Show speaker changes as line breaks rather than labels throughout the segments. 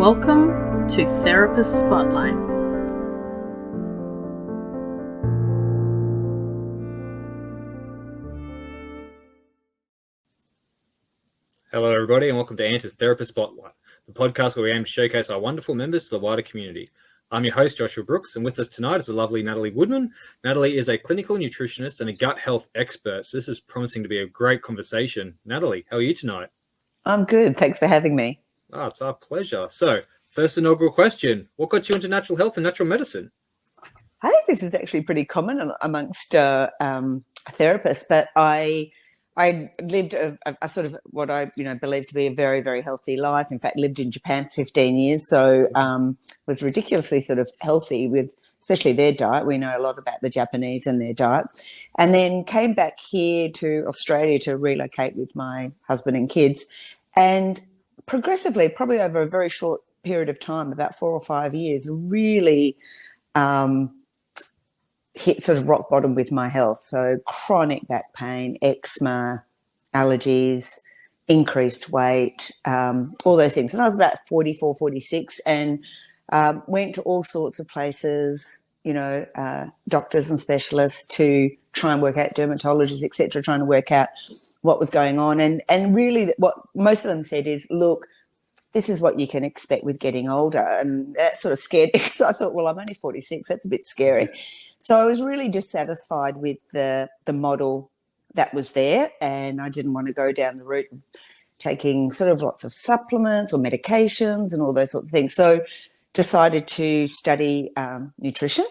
Welcome to Therapist Spotlight.
Hello, everybody, and welcome to Answers Therapist Spotlight, the podcast where we aim to showcase our wonderful members to the wider community. I'm your host, Joshua Brooks, and with us tonight is the lovely Natalie Woodman. Natalie is a clinical nutritionist and a gut health expert, so this is promising to be a great conversation. Natalie, how are you tonight?
I'm good. Thanks for having me.
Oh, it's our pleasure. So, first inaugural question, what got you into natural health and natural medicine?
I think this is actually pretty common amongst therapists, but I lived a sort of what I believe to be a very, very healthy life. In fact, lived in Japan for 15 years, so was ridiculously sort of healthy with especially their diet. We know a lot about the Japanese and their diet. And then came back here to Australia to relocate with my husband and kids. And progressively, probably over a very short period of time, about 4 or 5 years, really hit sort of rock bottom with my health. So chronic back pain, eczema, allergies, increased weight, all those things. And I was about 44, 46 and went to all sorts of places, doctors and specialists to try and work out, dermatologists, etc., trying to work out what was going on. And really what most of them said is, look, this is what you can expect with getting older. And that sort of scared me because I thought, well, I'm only 46. That's a bit scary. So I was really dissatisfied with the model that was there. And I didn't want to go down the route of taking sort of lots of supplements or medications and all those sorts of things. So decided to study nutrition.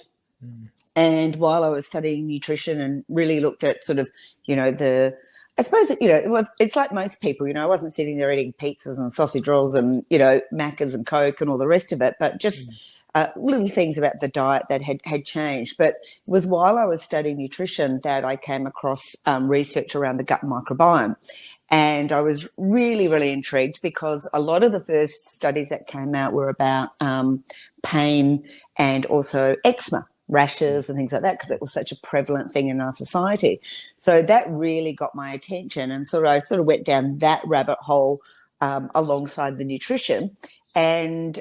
And while I was studying nutrition and really looked at sort of, I suppose, it's like most people, I wasn't sitting there eating pizzas and sausage rolls and, Maccas and Coke and all the rest of it, but just little things about the diet that had changed. But it was while I was studying nutrition that I came across research around the gut microbiome. And I was really, really intrigued because a lot of the first studies that came out were about pain and also eczema, rashes and things like that, because it was such a prevalent thing in our society. So that really got my attention. And so I sort of went down that rabbit hole alongside the nutrition. And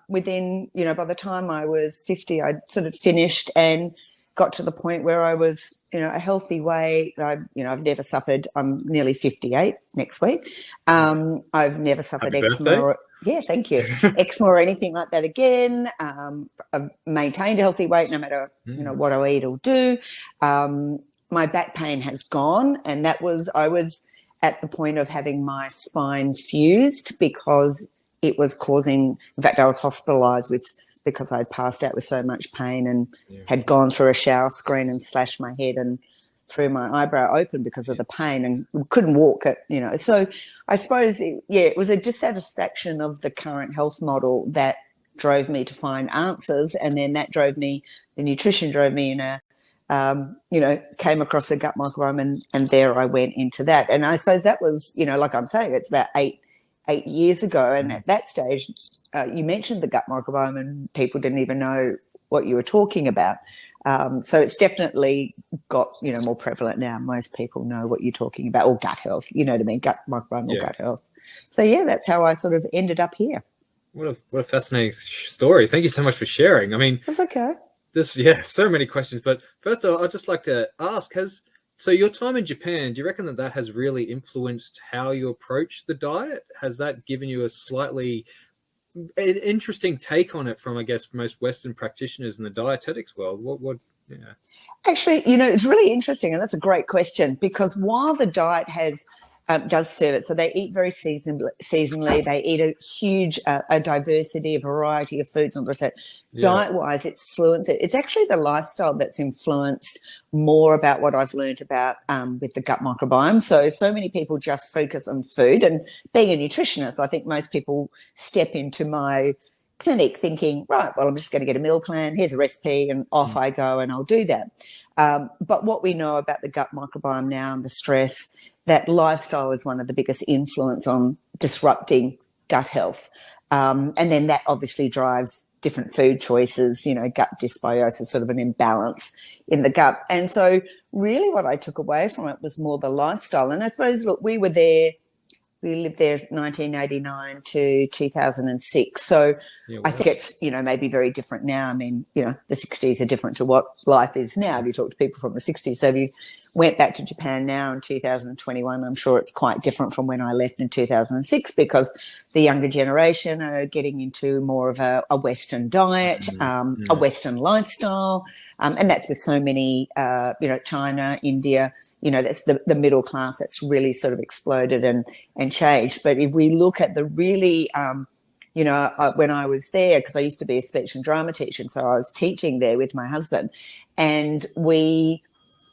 within, by the time I was 50, I'd sort of finished and got to the point where I was, a healthy weight. I've never suffered. I'm nearly 58 next week. I've never suffered eczema. Yeah, thank you. Eczema or anything like that again. I've maintained a healthy weight no matter, what I eat or do. My back pain has gone. And I was at the point of having my spine fused because it was causing, in fact, I was hospitalised because I had passed out with so much pain and had gone through a shower screen and slashed my head and threw my eyebrow open because of the pain and couldn't walk it, So I suppose, it was a dissatisfaction of the current health model that drove me to find answers. And then the nutrition drove me in came across the gut microbiome and there I went into that. And I suppose that was, like I'm saying, it's about eight years ago. And at that stage, you mentioned the gut microbiome and people didn't even know what you were talking about. So it's definitely got, more prevalent now. Most people know what you're talking about, or gut health, you know what I mean, gut microbiome or gut health. So, that's how I sort of ended up here.
What a fascinating story. Thank you so much for sharing. I mean,
that's okay.
So many questions. But first of all, I'd just like to ask, so your time in Japan, do you reckon that has really influenced how you approach the diet? Has that given you a slightly interesting take on it from, I guess, most Western practitioners in the dietetics world?
Actually, it's really interesting, and that's a great question, because while the diet does serve it, so they eat very seasonally, they eat a huge a diversity, a variety of foods, and diet-wise, it's actually the lifestyle that's influenced more about what I've learned about with the gut microbiome. So many people just focus on food, and being a nutritionist, I think most people step into my clinic thinking, right, well, I'm just going to get a meal plan, here's a recipe, and off I go and I'll do that. But what we know about the gut microbiome now and the stress, that lifestyle is one of the biggest influence on disrupting gut health. And then that obviously drives different food choices, gut dysbiosis, sort of an imbalance in the gut. And so really what I took away from it was more the lifestyle. And I suppose, look, we were there We lived there 1989 to 2006. So
Yeah,
I
wow.
think it's, maybe very different now. I mean, the 60s are different to what life is now. If you talk to people from the 60s. So if you went back to Japan now in 2021, I'm sure it's quite different from when I left in 2006, because the younger generation are getting into more of a Western diet, a Western lifestyle. And that's with so many, China, India, that's the middle class that's really sort of exploded and changed. But if we look at the really, when I was there, because I used to be a speech and drama teacher, so I was teaching there with my husband, and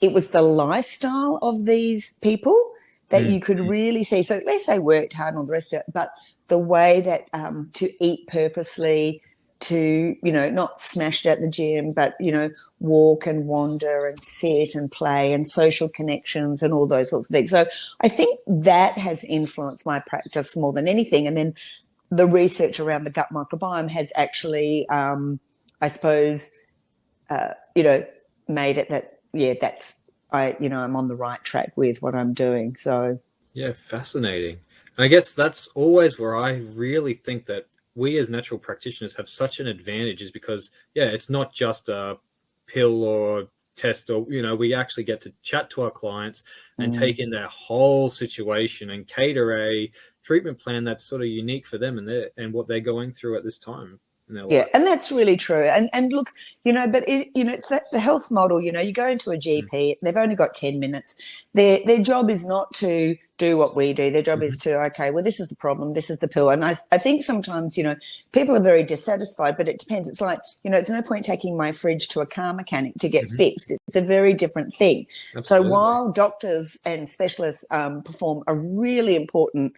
it was the lifestyle of these people that you could really see. So let's say worked hard and all the rest of it, but the way that to eat purposely, to, not smashed at the gym, but, walk and wander and sit and play and social connections and all those sorts of things. So I think that has influenced my practice more than anything. And then the research around the gut microbiome has actually, I suppose, made it that, I'm on the right track with what I'm doing. So
yeah, fascinating. I guess that's always where I really think that we as natural practitioners have such an advantage, is because, it's not just a pill or test, or, we actually get to chat to our clients and take in their whole situation and cater a treatment plan that's sort of unique for them and what they're going through at this time in their life.
And that's really true. And look, but it's the health model. You go into a GP, they've only got 10 minutes. Their job is not to do what we do. Their job is to, okay, well, this is the problem, this is the pill. And I think sometimes, people are very dissatisfied, but it depends. It's like, it's no point taking my fridge to a car mechanic to get fixed. It's a very different thing.
Absolutely.
So while doctors and specialists perform a really important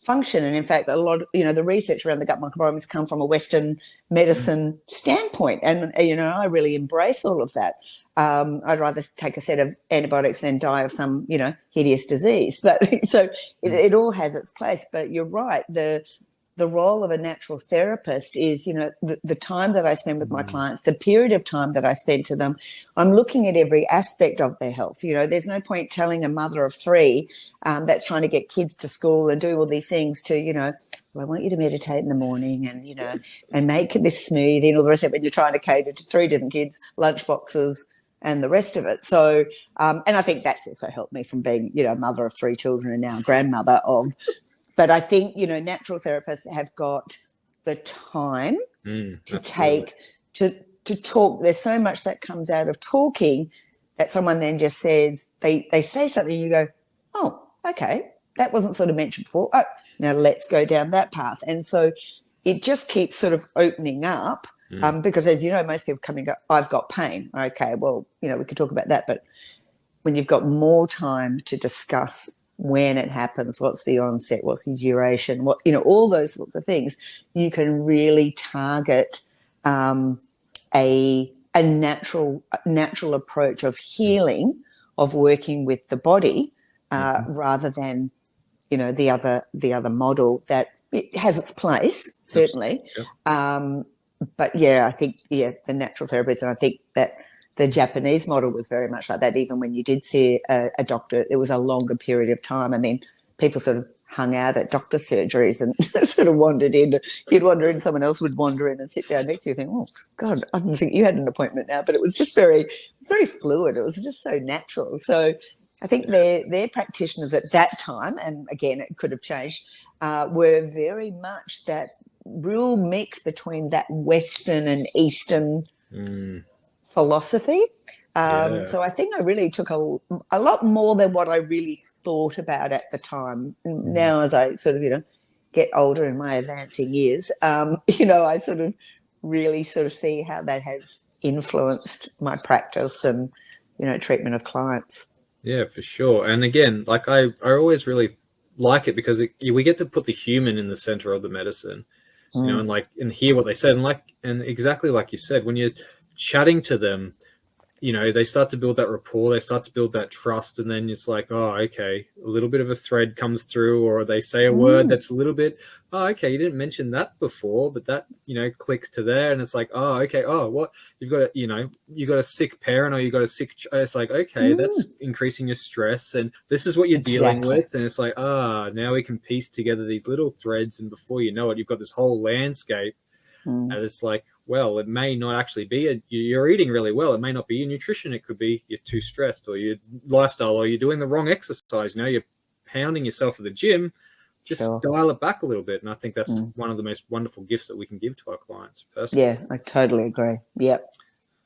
function, and in fact, a lot of, the research around the gut microbiome has come from a Western medicine standpoint, and I really embrace all of that. I'd rather take a set of antibiotics than die of some hideous disease. But so it all has its place. But you're right, the role of a natural therapist is, the time that I spend with my clients, the period of time that I spend to them, I'm looking at every aspect of their health. There's no point telling a mother of 3 that's trying to get kids to school and doing all these things to, well, I want you to meditate in the morning and, and make this smoothie and all the rest of it when you're trying to cater to 3 different kids, lunch boxes, and the rest of it. So, and I think that's also helped me from being, a mother of 3 children and now grandmother of. But I think, natural therapists have got the time to take, to talk. There's so much that comes out of talking that someone then just says, they say something, you go, oh, okay, that wasn't sort of mentioned before. Oh, now let's go down that path. And so it just keeps sort of opening up because, as you know, most people come and go, I've got pain. Okay, well, we could talk about that. But when you've got more time to discuss when it happens, what's the onset, what's the duration, what, all those sorts of things, you can really target a natural approach of healing, of working with the body, rather than, the other model that it has its place, certainly. But I think, the natural therapists, and I think that the Japanese model was very much like that. Even when you did see a doctor, it was a longer period of time. I mean, people sort of hung out at doctor surgeries and sort of wandered in. You'd wander in, someone else would wander in and sit down next to you and think, oh, God, I didn't think you had an appointment now. But it was just very fluid. It was just so natural. So I think their practitioners at that time, and again, it could have changed, were very much that real mix between that Western and Eastern philosophy. So I think I really took a lot more than what I really thought about at the time. Now, as I sort of, get older in my advancing years, I sort of really sort of see how that has influenced my practice and, treatment of clients.
Yeah, for sure. And again, like I always really like it because we get to put the human in the center of the medicine, and hear what they said. And exactly like you said, when you're chatting to them, they start to build that rapport, they start to build that trust, and then it's like, oh, okay, a little bit of a thread comes through, or they say a word that's a little bit oh, okay, you didn't mention that before, but that, clicks to there. And it's like, oh, okay. Oh, what you've got, you got a sick parent or you got a sick, it's like, okay, that's increasing your stress. And this is what you're dealing with. And it's like, now we can piece together these little threads. And before you know it, you've got this whole landscape. And it's like, well, it may not actually be you're eating really well. It may not be your nutrition. It could be you're too stressed, or your lifestyle, or you're doing the wrong exercise. You're pounding yourself at the gym. Just dial it back a little bit. And I think that's one of the most wonderful gifts that we can give to our clients personally.
Yeah, I totally agree. Yep.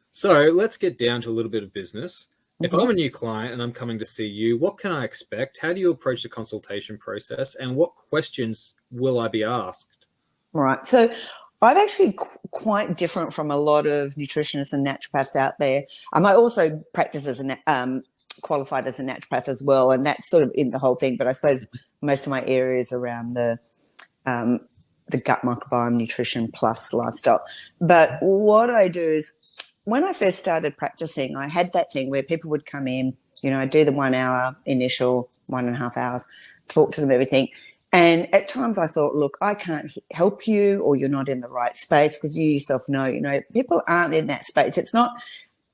So let's get down to a little bit of business. If I'm a new client and I'm coming to see you, what can I expect? How do you approach the consultation process? And what questions will I be asked?
Right. So I'm actually quite different from a lot of nutritionists and naturopaths out there. I also practice as qualified as a naturopath as well, and that's sort of in the whole thing. But I suppose most of my areas around the gut microbiome, nutrition plus lifestyle. But what I do is, when I first started practicing, I had that thing where people would come in, I do the 1 hour initial, 1.5 hours, talk to them everything. And at times I thought, look, I can't help you, or you're not in the right space, because you yourself know, people aren't in that space. It's not,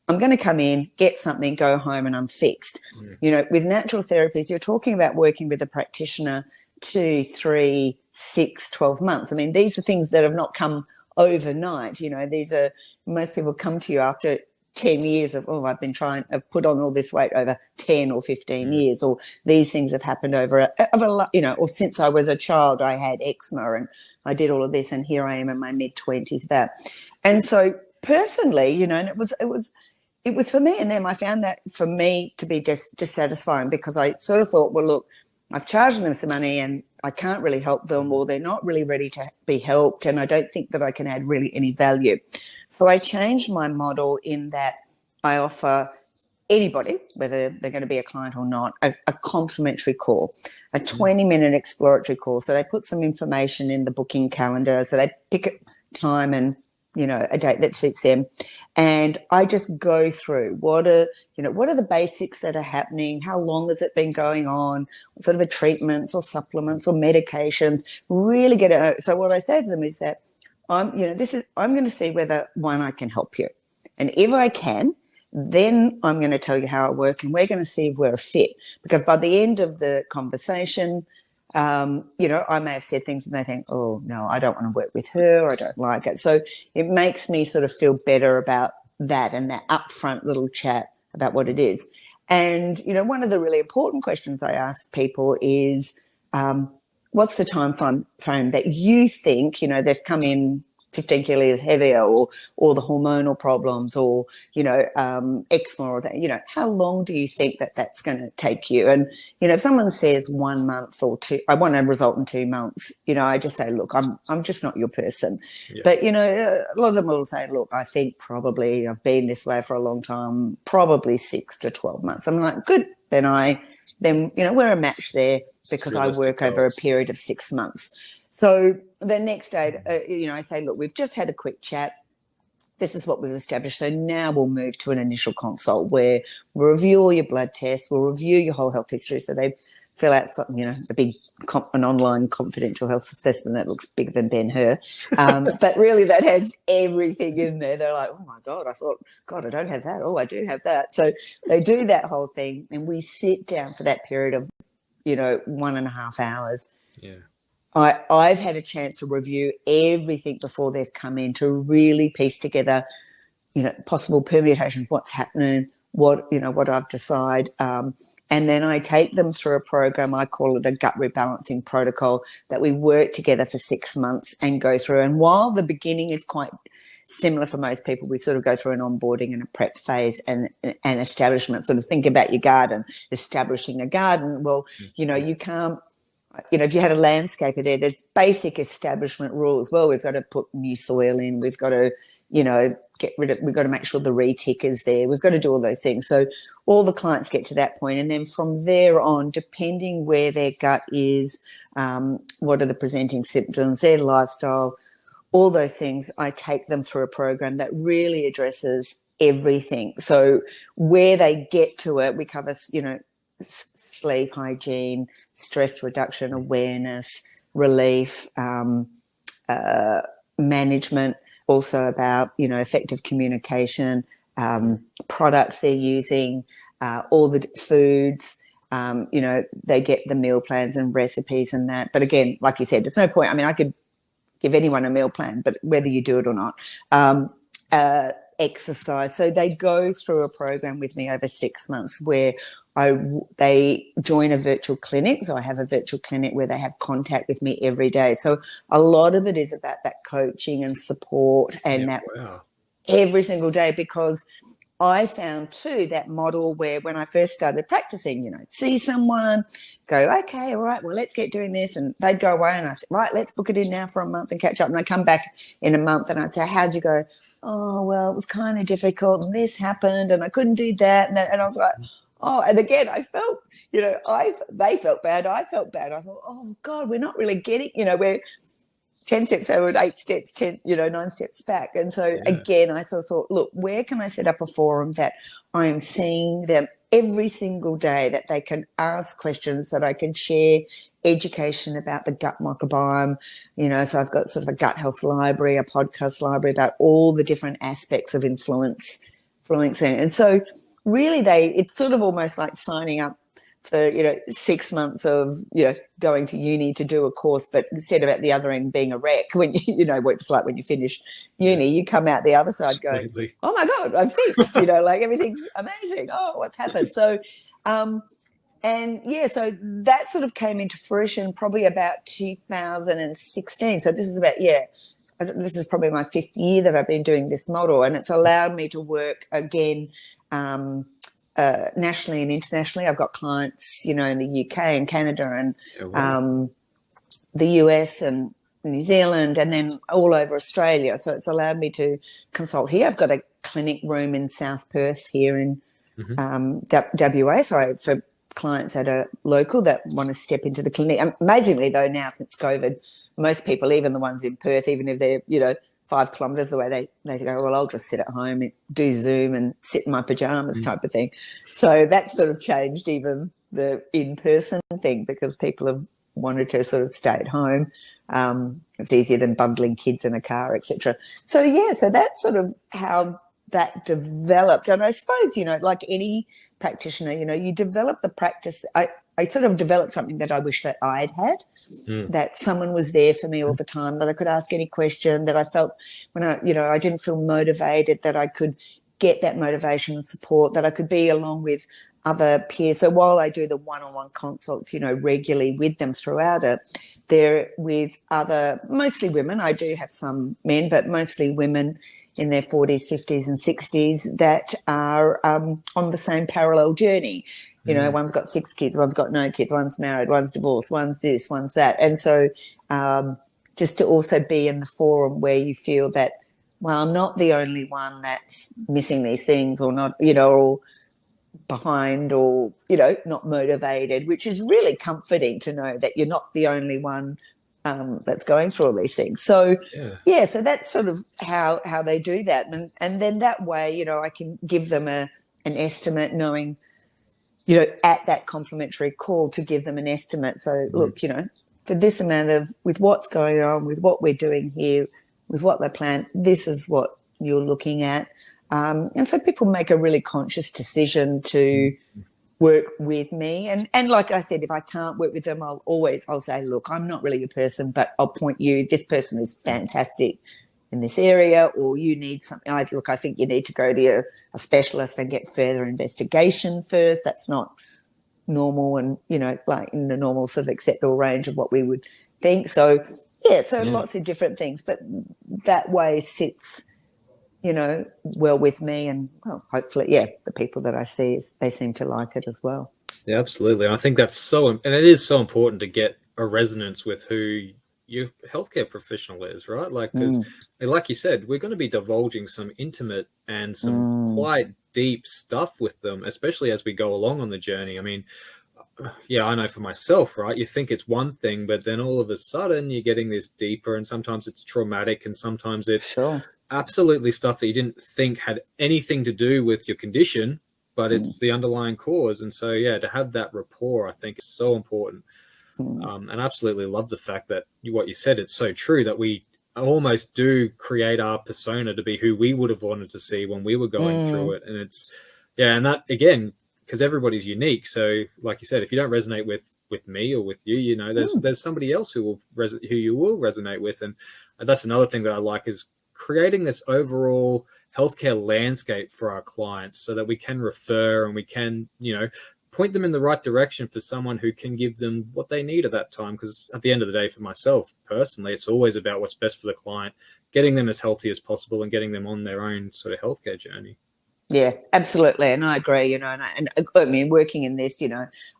I'm going to come in, get something, go home, and I'm fixed. With natural therapies, you're talking about working with a practitioner 2, 3, 6, 12 months. I mean, these are things that have not come overnight. These are, most people come to you after 10 years of, I've put on all this weight over 10 or 15 years, or these things have happened over or since I was a child, I had eczema and I did all of this, and here I am in my mid-20s, that. And so personally, and it was for me and them, I found that for me to be dissatisfying, because I sort of thought, well, look, I've charged them some money and I can't really help them, or they're not really ready to be helped, and I don't think that I can add really any value. So I changed my model in that I offer anybody, whether they're going to be a client or not, a complimentary call, a 20-minute exploratory call. So they put some information in the booking calendar, so they pick a time and a date that suits them. And I just go through what are the basics that are happening? How long has it been going on? What sort of treatments or supplements or medications? Really get it. So what I say to them is that I'm going to see whether, one, I can help you. And if I can, then I'm going to tell you how I work, and we're going to see if we're a fit. Because by the end of the conversation, I may have said things and they think, oh, no, I don't want to work with her, or I don't like it. So it makes me sort of feel better about that, and that upfront little chat about what it is. And, one of the really important questions I ask people is, what's the time frame that you think, they've come in 15 kilos heavier, or the hormonal problems, or, eczema, or that, how long do you think that that's going to take you? And, if someone says 1 month or 2, I want a result in 2 months, I just say, look, I'm just not your person. Yeah. But, a lot of them will say, look, I think probably I've been this way for a long time, probably 6 to 12 months. I'm like, good. Then we're a match there, because I work over a period of 6 months. So the next day, I say, look, we've just had a quick chat. This is what we've established. So now we'll move to an initial consult where we'll review all your blood tests. We'll review your whole health history. So they fill out something, an online confidential health assessment that looks bigger than Ben-Hur. But really that has everything in there. They're like, oh my God, I thought, God, I don't have that. Oh, I do have that. So they do that whole thing, and we sit down for that period of, 1.5 hours.
Yeah.
I've had a chance to review everything before they've come in, to really piece together, possible permutations, what's happening, what I've decided. And then I take them through a program. I call it a gut rebalancing protocol, that we work together for 6 months and go through. And while the beginning is quite similar for most people, we sort of go through an onboarding and a prep phase and an establishment. Sort of think about your garden, establishing a garden. Well, you can't, if you had a landscaper there's basic establishment rules. Well, we've got to put new soil in. We've got to, we've got to make sure the retic is there. We've got to do all those things. So all the clients get to that point. And then from there on, depending where their gut is, what are the presenting symptoms, their lifestyle, all those things, I take them through a program that really addresses everything. So where they get to it, we cover, sleep hygiene, stress reduction, awareness, relief, management, also about, effective communication, products they're using, all the foods, they get the meal plans and recipes and that. But again, like you said, there's no point. I mean, I could give anyone a meal plan, but whether you do it or not, exercise. So they go through a program with me over 6 months where they join a virtual clinic. So I have a virtual clinic where they have contact with me every day. So a lot of it is about that coaching and support and every single day, because I found too that model where when I first started practicing, see someone, go, okay, all right, well, let's get doing this. And they'd go away and I said, right, let's book it in now for a month and catch up. And I come back in a month and I'd say, how'd you go? Oh, well, it was kind of difficult and this happened and I couldn't do that. And I was like, oh, and again, I felt, they felt bad. I felt bad. I thought, oh God, we're not really getting, we're 10 steps forward, 8 steps, 9 steps back. And so again, I sort of thought, look, where can I set up a forum that I'm seeing them every single day, that they can ask questions, that I can share education about the gut microbiome, so I've got sort of a gut health library, a podcast library about all the different aspects of influencing. And so really it's sort of almost like signing up for, 6 months of, going to uni to do a course, but instead of at the other end being a wreck, when what it's like when you finish uni, you come out the other side going, oh my God, I'm fixed, like everything's amazing. Oh, what's happened? So, so that sort of came into fruition probably about 2016. So this is about, this is probably my 5th year that I've been doing this model, and it's allowed me to work again, nationally and internationally. I've got clients, in the UK and Canada and the US and New Zealand, and then all over Australia. So it's allowed me to consult here. I've got a clinic room in South Perth here in WA. So for clients that are local that want to step into the clinic. Amazingly, though, now since COVID, most people, even the ones in Perth, even if they're, 5 kilometres away, they go, well, I'll just sit at home and do Zoom and sit in my pajamas type of thing. So that's sort of changed even the in-person thing, because people have wanted to sort of stay at home. It's easier than bundling kids in a car, etc. So, so that's sort of how that developed. And I suppose, like any practitioner, you develop the practice. I sort of developed something that I wish that I'd had, that someone was there for me all the time, that I could ask any question, that I felt when I didn't feel motivated, that I could get that motivation and support, that I could be along with other peers. So while I do the one-on-one consults, regularly with them throughout it, they're with other, mostly women. I do have some men, but mostly women in their 40s, 50s and 60s that are on the same parallel journey. One's got 6 kids, one's got no kids, one's married, one's divorced, one's this, one's that. And so just to also be in the forum where you feel that, well, I'm not the only one that's missing these things, or not, or behind, or, not motivated, which is really comforting to know that you're not the only one that's going through all these things. So, so that's sort of how they do that. And then that way, I can give them an estimate, knowing, at that complimentary call, to give them an estimate. So, look, for this amount with what's going on, with what we're doing here, with what they plan, this is what you're looking at. And so people make a really conscious decision to work with me. And like I said, if I can't work with them, I'll say, look, I'm not really your person, but I'll point you, this person is fantastic in this area, or you need something. I think you need to go to a specialist and get further investigation first. That's not normal, and, like in the normal sort of acceptable range of what we would think. So, lots of different things, but that way sits, well with me, and hopefully, the people that I see, they seem to like it as well.
Yeah, absolutely. And I think that's and it is so important to get a resonance with who your healthcare professional is, right? Like, because like you said, we're going to be divulging some intimate and some quite deep stuff with them, especially as we go along on the journey. I mean, I know for myself, right? You think it's one thing, but then all of a sudden you're getting this deeper, and sometimes it's traumatic, and sometimes it's absolutely stuff that you didn't think had anything to do with your condition, but it's the underlying cause. And so, to have that rapport, I think, is so important. And I absolutely love the fact that what you said, it's so true that we almost do create our persona to be who we would have wanted to see when we were going through it. And it's, and that, again, because everybody's unique. So like you said, if you don't resonate with me or with you, there's somebody else who you will resonate with. And that's another thing that I like, is creating this overall healthcare landscape for our clients so that we can refer and we can, point them in the right direction for someone who can give them what they need at that time. Because at the end of the day, for myself personally, it's always about what's best for the client, getting them as healthy as possible and getting them on their own sort of healthcare journey.
Yeah, absolutely, and I agree. And I mean, working in this,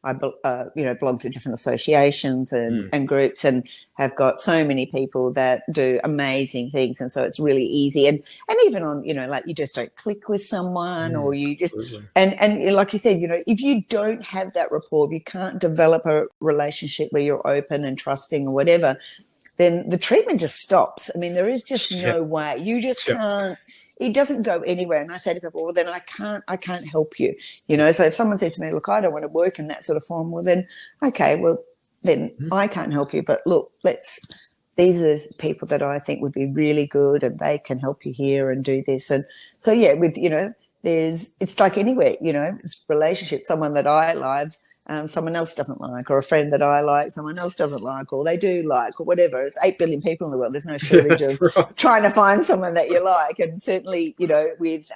I belong to different associations and groups, and have got so many people that do amazing things, and so it's really easy. And even on, like, you just don't click with someone, or you just and like you said, if you don't have that rapport, if you can't develop a relationship where you're open and trusting or whatever, then the treatment just stops. I mean, there is just no way. You just can't. It doesn't go anywhere. And I say to people, well, then I can't help you. So if someone says to me, look, I don't want to work in that sort of form, well, then, okay, well, then I can't help you. But look, these are people that I think would be really good, and they can help you here and do this. And so, with, it's like anywhere, it's relationship, someone that I love, someone else doesn't like, or a friend that I like, someone else doesn't like, or they do like, or whatever. It's 8 billion people in the world. There's no shortage of trying to find someone that you like. And certainly, with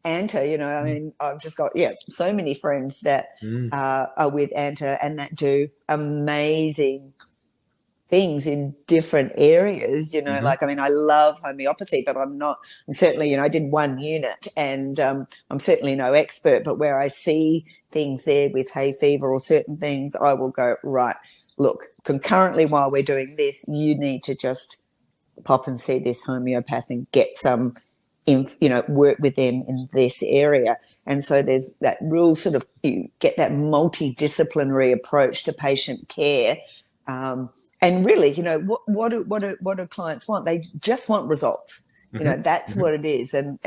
Anta, I mean, I've just got, so many friends that are with Anta and that do amazing things in different areas, like, I mean, I love homeopathy, but I'm certainly, I did 1 unit, and I'm certainly no expert, but where I see things there with hay fever or certain things, I will go, right, look, concurrently while we're doing this, you need to just pop and see this homeopath and get some, work with them in this area. And so there's that real sort of, you get that multidisciplinary approach to patient care. And really, what do clients want? They just want results. That's what it is. And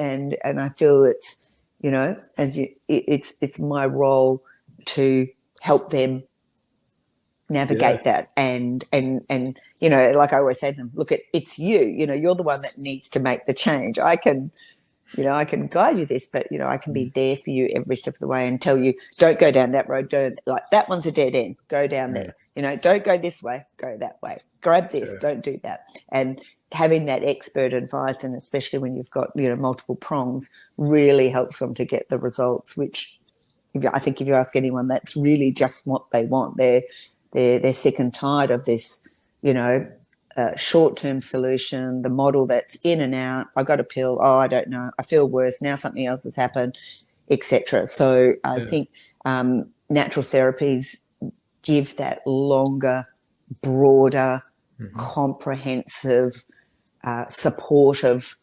I feel it's, it's my role to help them navigate that. And like I always say to them, look, it's you, you're the one that needs to make the change. I can guide you this, but, I can be there for you every step of the way and tell you, don't go down that road. Don't, like, that one's a dead end. Go down there. Don't go this way, go that way. Grab this, don't do that. And having that expert advice, and especially when you've got, multiple prongs, really helps them to get the results, which I think if you ask anyone, that's really just what they want. They're sick and tired of this, short-term solution, the model that's in and out. I got a pill. Oh, I don't know. I feel worse. Now something else has happened, etc. So I think natural therapies give that longer, broader, comprehensive, supportive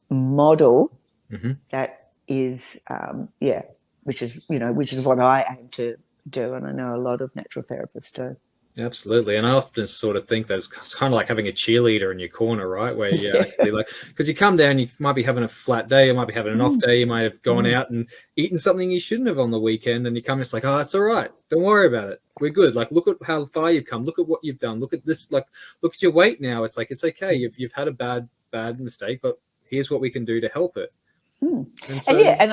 model that is, which is what I aim to do, and I know a lot of natural therapists do.
Absolutely. And I often sort of think that it's kind of like having a cheerleader in your corner, right? Where you actually, like, because you come down, you might be having a flat day, you might be having an off day, you might have gone out and eaten something you shouldn't have on the weekend, and you come, it's like, oh, it's all right. Don't worry about it. We're good. Like, look at how far you've come. Look at what you've done. Look at this. Like, look at your weight now. It's like, it's okay. You've had a bad mistake, but here's what we can do to help it.
And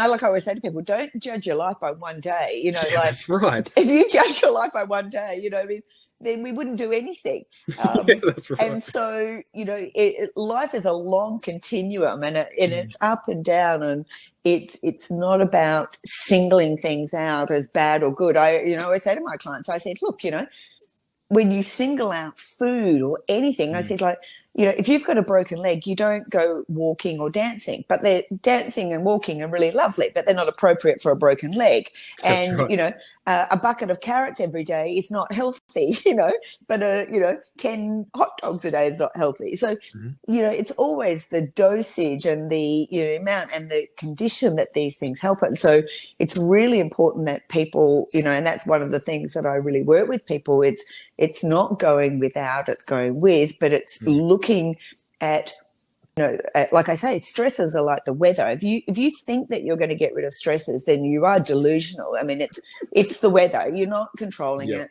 I always say to people, don't judge your life by one day.
That's right.
If you judge your life by one day, then we wouldn't do anything.
That's right.
And so, life is a long continuum, and it's up and down, and it's not about singling things out as bad or good. I say to my clients, I said, look, when you single out food or anything, I said, like, if you've got a broken leg, you don't go walking or dancing, but they're dancing and walking are really lovely, but they're not appropriate for a broken leg. And, a bucket of carrots every day is not healthy, but, 10 hot dogs a day is not healthy. So, it's always the dosage and the amount and the condition that these things help it. And so it's really important that people, and that's one of the things that I really work with people. It's not going without, it's going with, but it's looking at like I say, stresses are like the weather. If you think that you're going to get rid of stresses, then you are delusional. I mean, it's the weather. You're not controlling it.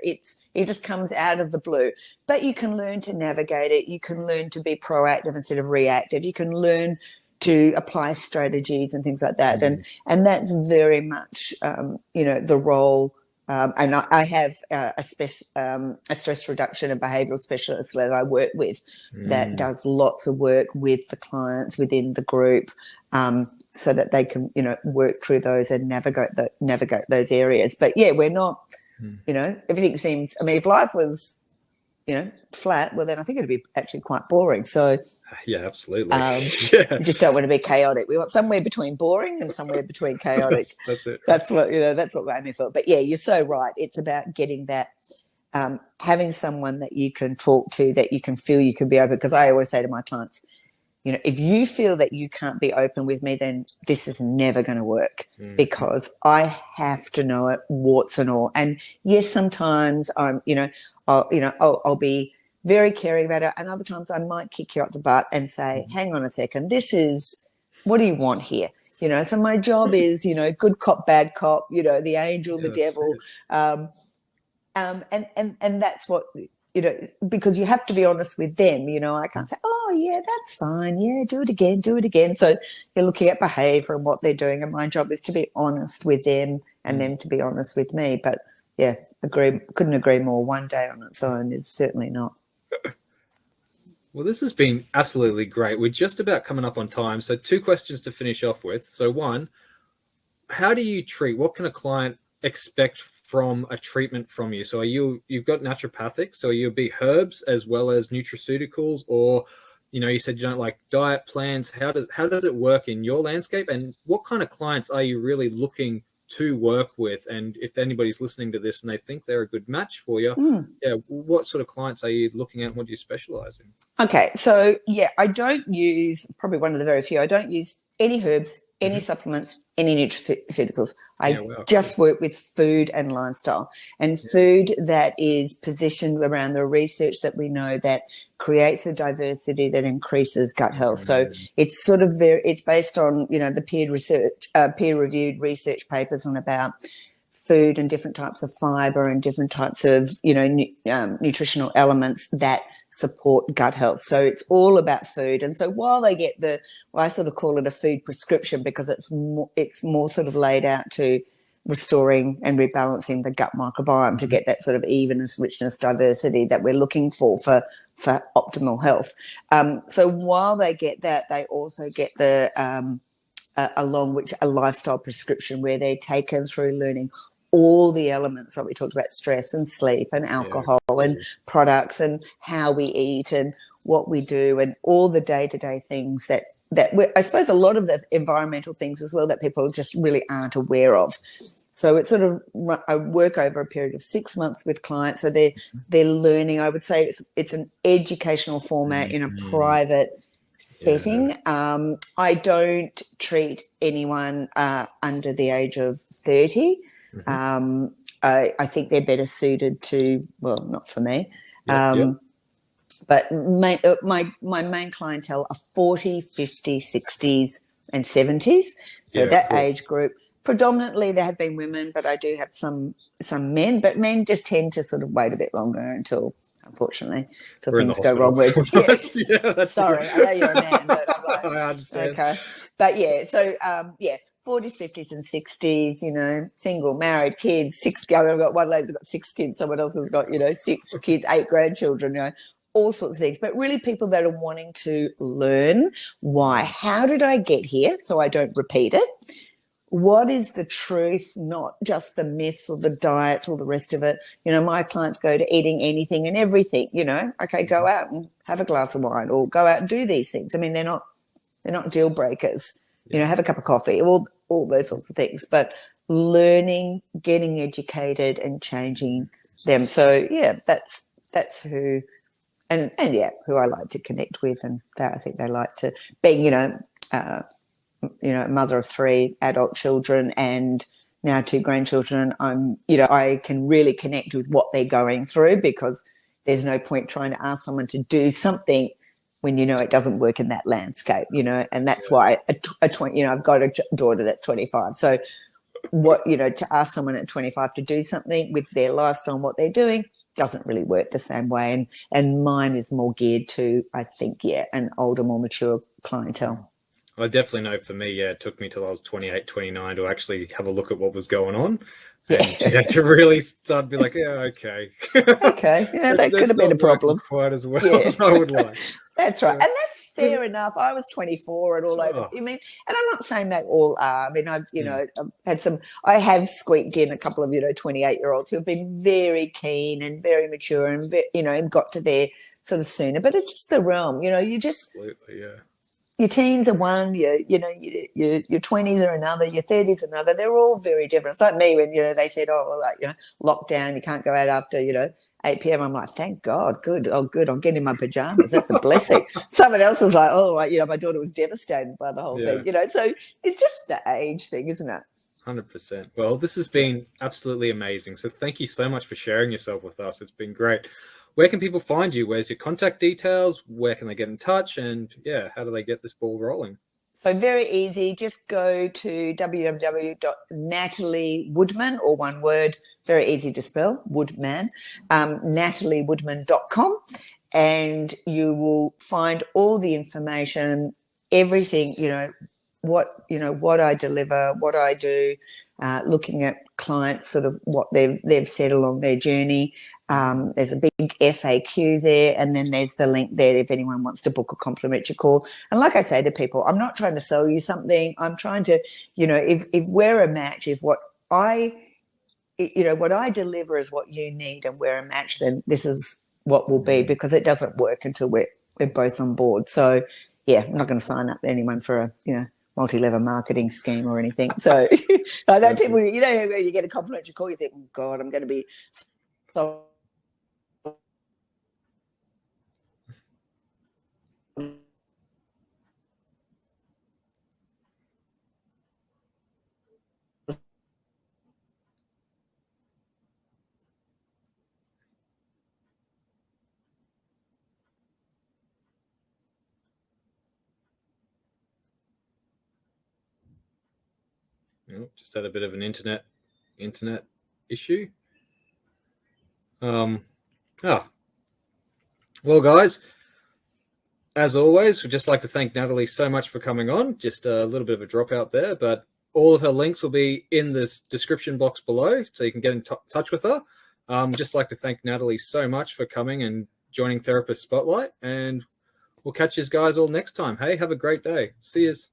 It just comes out of the blue. But you can learn to navigate it. You can learn to be proactive instead of reactive. You can learn to apply strategies and things like that. And that's very much the role. And I have a stress reduction and behavioural specialist that I work with that does lots of work with the clients within the group, so that they can, work through those and navigate those areas. But yeah, we're not, everything seems. I mean, if life was, flat, well, then I think it'd be actually quite boring. So
yeah, absolutely.
You just don't want to be chaotic. We want somewhere between boring and somewhere between chaotic.
That's it.
That's what we're aiming for. But yeah, you're so right. It's about getting that, having someone that you can talk to, that you can feel you can be open. Because I always say to my clients, if you feel that you can't be open with me, then this is never going to work, because I have to know it, warts and all. And yes, sometimes I'll be very caring about it, and other times I might kick you up the butt and say, hang on a second, what do you want here? So my job is, good cop, bad cop, the angel, the devil. And that's what, because you have to be honest with them. I can't say, oh yeah, that's fine. Yeah, do it again. So you're looking at behavior and what they're doing. And my job is to be honest with them and them to be honest with me. But yeah, couldn't agree more. One day on its own is certainly not.
Well, this has been absolutely great. We're just about coming up on time. So 2 questions to finish off with. So 1, how do you treat? What can a client expect from a treatment from you? So you've got naturopathic, so you'll be herbs as well as nutraceuticals, or, you said you don't like diet plans. How does it work in your landscape? And what kind of clients are you really looking to work with? And if anybody's listening to this and they think they're a good match for you, what sort of clients are you looking at? And what do you specialize in?
Okay, so yeah, I don't use, probably one of the very few, I don't use any herbs, any supplements, any nutraceuticals. I just work with food and lifestyle, and food that is positioned around the research that we know that creates a diversity that increases gut health. So it's sort of it's based on, the peer-reviewed research papers on about food and different types of fiber and different types of, nutritional elements that support gut health. So it's all about food. And so while they get I sort of call it a food prescription, because it's more sort of laid out to restoring and rebalancing the gut microbiome to get that sort of evenness, richness, diversity that we're looking for optimal health. So while they get that, they also get the along which a lifestyle prescription, where they're taken through learning all the elements that we talked about, stress and sleep and alcohol and products and how we eat and what we do and all the day-to-day things that I suppose a lot of the environmental things as well that people just really aren't aware of. So it's sort of, I work over a period of 6 months with clients. So they're learning. I would say it's an educational format in a private setting. I don't treat anyone under the age of 30. I think they're better suited to, well, not for me. But my main clientele are 40, 50, 60s and 70s. So age group. Predominantly there have been women, but I do have some men. But men just tend to sort of wait a bit longer until things go wrong with. Sorry, I know you're a man, but I'm like,
I understand.
Okay. But yeah, so 40s, 50s and 60s, single, married, kids, 6. I've got one lady's got 6 kids. Someone else has got, 6 kids, 8 grandchildren, all sorts of things. But really people that are wanting to learn why. How did I get here so I don't repeat it? What is the truth, not just the myths or the diets or the rest of it? My clients go to eating anything and everything, okay, go out and have a glass of wine or go out and do these things. I mean, they're not deal breakers. Have a cup of coffee, all those sorts of things, but learning, getting educated and changing them. So yeah, that's who, and who I like to connect with, and that I think they like to, being, mother of 3 adult children and now 2 grandchildren. I can really connect with what they're going through, because there's no point trying to ask someone to do something when you know it doesn't work in that landscape, and that's why I've got a daughter that's 25. So to ask someone at 25 to do something with their lifestyle and what they're doing doesn't really work the same way. And mine is more geared to, I think, an older, more mature clientele.
I definitely know for me, it took me till I was 28, 29 to actually have a look at what was going on. And to really start to be like, okay.
Okay, that could have been a problem.
Quite as well as I would like.
That's right. And that's fair enough. I was 24 and all over. And I'm not saying that all are. I have squeaked in a couple of, 28-year-olds who have been very keen and very mature and, and got to there sort of sooner. But it's just the realm, you just.
Absolutely, yeah.
Your teens are one, your 20s are another, your 30s another. They're all very different. It's like me when, they said, lockdown, you can't go out after, 8 p.m. I'm like, thank God, good. Oh, good. I'm getting in my pajamas. That's a blessing. Someone else was like, my daughter was devastated by the whole thing, So it's just the age thing, isn't it?
100%. Well, this has been absolutely amazing. So thank you so much for sharing yourself with us. It's been great. Where can people find you? Where's your contact details? Where can they get in touch? And how do they get this ball rolling?
So very easy. Just go to www.nataliewoodman, or one word, very easy to spell, Woodman, nataliewoodman.com, and you will find all the information, everything, what I deliver, what I do, looking at clients, sort of what they've said along their journey. There's a big FAQ there, and then there's the link there if anyone wants to book a complimentary call. And like I say to people, I'm not trying to sell you something. I'm trying to, if we're a match, if what I deliver is what you need and we're a match, then this is what will be, because it doesn't work until we're both on board. So I'm not going to sign up anyone for a, multi-level marketing scheme or anything. So I know people, when you get a complimentary call, you think, oh God, I'm going to be so.
Just had a bit of an internet issue. Well, guys, as always, we'd just like to thank Natalie so much for coming on. Just a little bit of a dropout there, but all of her links will be in this description box below, so you can get in touch with her. Just like to thank Natalie so much for coming and joining Therapist Spotlight, and we'll catch you guys all next time. Hey, have a great day. See yous.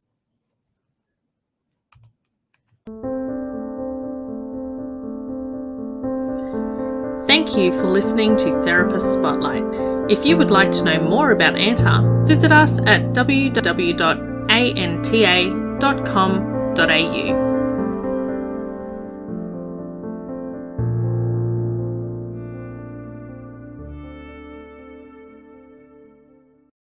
Thank you for listening to Therapist Spotlight. If you would like to know more about ANTA, visit us at www.anta.com.au.